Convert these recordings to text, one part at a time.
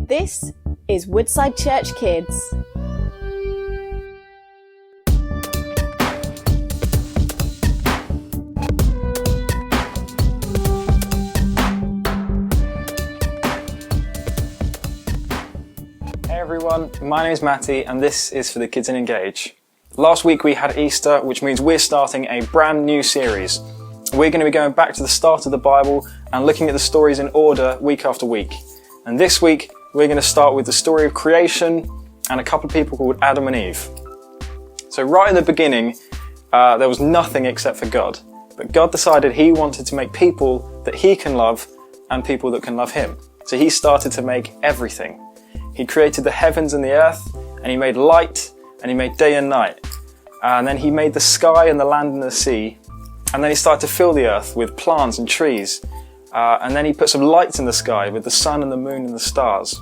This is Woodside Church Kids. Hey everyone, my name is Matty and this is for the Kids in Engage. Last week we had Easter, which means we're starting a brand new series. We're going to be going back to the start of the Bible and looking at the stories in order week after week. And this week we're going to start with the story of creation and a couple of people called Adam and Eve. So right at the beginning there was nothing except for God. But God decided he wanted to make people that he can love and people that can love him. So he started to make everything. He created the heavens and the earth, and he made light, and he made day and night. And then he made the sky and the land and the sea. And then he started to fill the earth with plants and trees. And then he put some lights in the sky with the sun and the moon and the stars.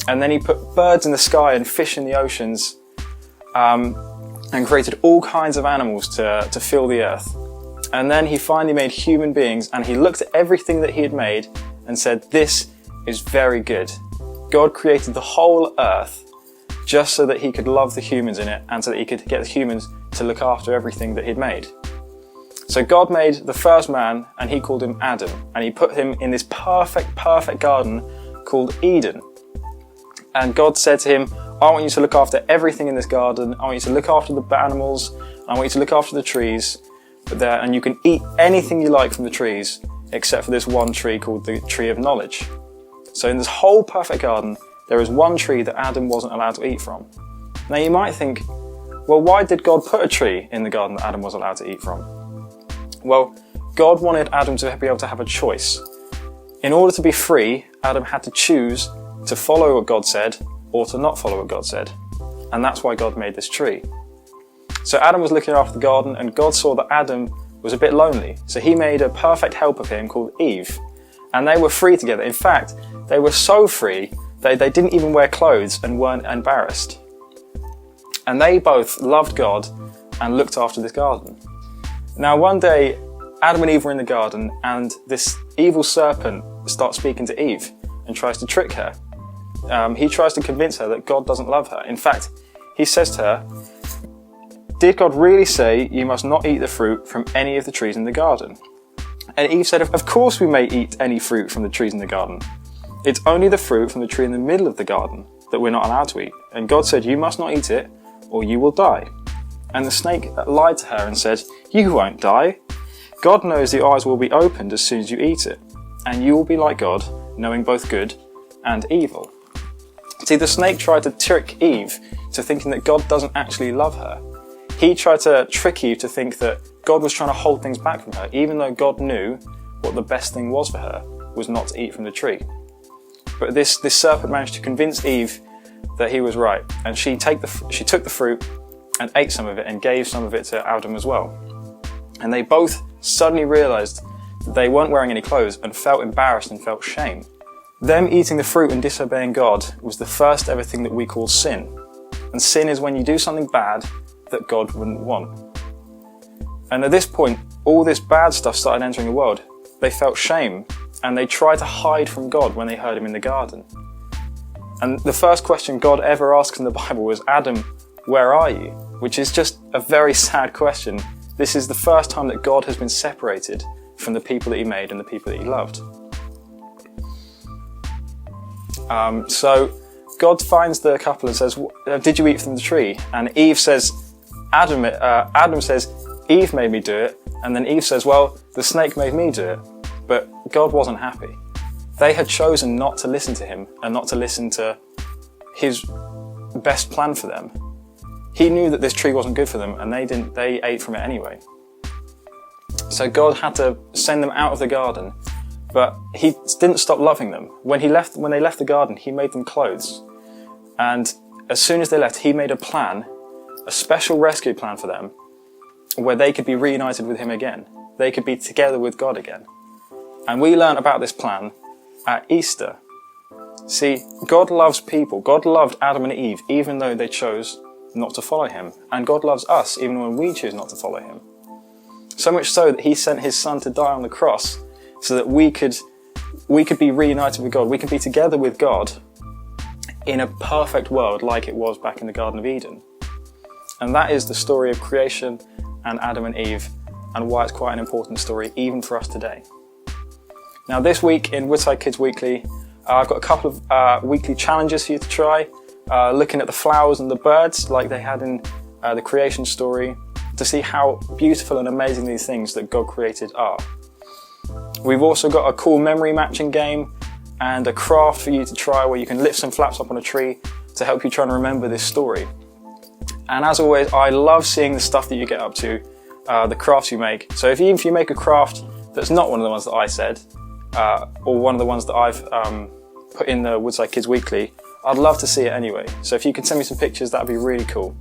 And then he put birds in the sky and fish in the oceans, and created all kinds of animals to fill the earth. And then he finally made human beings, and he looked at everything that he had made and said, "This is very good." God created the whole earth just so that he could love the humans in it and so that he could get the humans to look after everything that he'd made. So God made the first man and he called him Adam, and he put him in this perfect garden called Eden. And God said to him, "I want you to look after everything in this garden. I want you to look after the animals. I want you to look after the trees. And you can eat anything you like from the trees except for this one tree called the tree of knowledge." So in this whole perfect garden, there is one tree that Adam wasn't allowed to eat from. Now you might think, well, why did God put a tree in the garden that Adam was allowed to eat from? Well, God wanted Adam to be able to have a choice. In order to be free, Adam had to choose to follow what God said or to not follow what God said. And that's why God made this tree. So Adam was looking after the garden, and God saw that Adam was a bit lonely. So he made a perfect help of him called Eve. And they were free together. In fact, they were so free they didn't even wear clothes and weren't embarrassed. And they both loved God and looked after this garden. Now one day, Adam and Eve were in the garden, and this evil serpent starts speaking to Eve and tries to trick her. He tries to convince her that God doesn't love her. In fact, he says to her, "Did God really say you must not eat the fruit from any of the trees in the garden?" And Eve said, "Of course we may eat any fruit from the trees in the garden. It's only the fruit from the tree in the middle of the garden that we're not allowed to eat. And God said, you must not eat it or you will die." And the snake lied to her and said, "You won't die. God knows the eyes will be opened as soon as you eat it, and you will be like God, knowing both good and evil." See, the snake tried to trick Eve to thinking that God doesn't actually love her. He tried to trick Eve to think that God was trying to hold things back from her, even though God knew what the best thing was for her was not to eat from the tree. But this serpent managed to convince Eve that he was right, and she took the fruit and ate some of it and gave some of it to Adam as well. And they both suddenly realised that they weren't wearing any clothes and felt embarrassed and felt shame. Them eating the fruit and disobeying God was the first ever thing that we call sin. And sin is when you do something bad that God wouldn't want. And at this point, all this bad stuff started entering the world. They felt shame, and they tried to hide from God when they heard him in the garden. And the first question God ever asks in the Bible was, "Adam, where are you?" Which is just a very sad question. This is the first time that God has been separated from the people that he made and the people that he loved. So God finds the couple and says, "Did you eat from the tree?" And Eve says, Adam says, "Eve made me do it." And then Eve says, "Well, the snake made me do it." But God wasn't happy. They had chosen not to listen to him and not to listen to his best plan for them. He knew that this tree wasn't good for them, and they ate from it anyway. So God had to send them out of the garden, but he didn't stop loving them. When they left the garden, he made them clothes. And as soon as they left, he made a special rescue plan for them, where they could be reunited with him again. They could be together with God again. And we learn about this plan at Easter. See, God loves people. God loved Adam and Eve, even though they chose not to follow him. And God loves us, even when we choose not to follow him. So much so that he sent his son to die on the cross so that we could be reunited with God. We could be together with God in a perfect world like it was back in the Garden of Eden. And that is the story of creation and Adam and Eve, and why it's quite an important story even for us today. Now this week in Woodside Kids Weekly, I've got a couple of weekly challenges for you to try, looking at the flowers and the birds like they had in the creation story, to see how beautiful and amazing these things that God created are. We've also got a cool memory matching game and a craft for you to try where you can lift some flaps up on a tree to help you try and remember this story. And as always, I love seeing the stuff that you get up to, the crafts you make. So even if you make a craft that's not one of the ones that I said, or one of the ones that I've put in the Woodside Kids Weekly, I'd love to see it anyway. So if you can send me some pictures, that'd be really cool.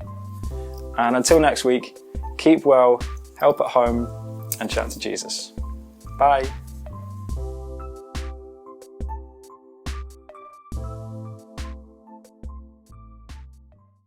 And until next week, keep well, help at home, and chat to Jesus. Bye.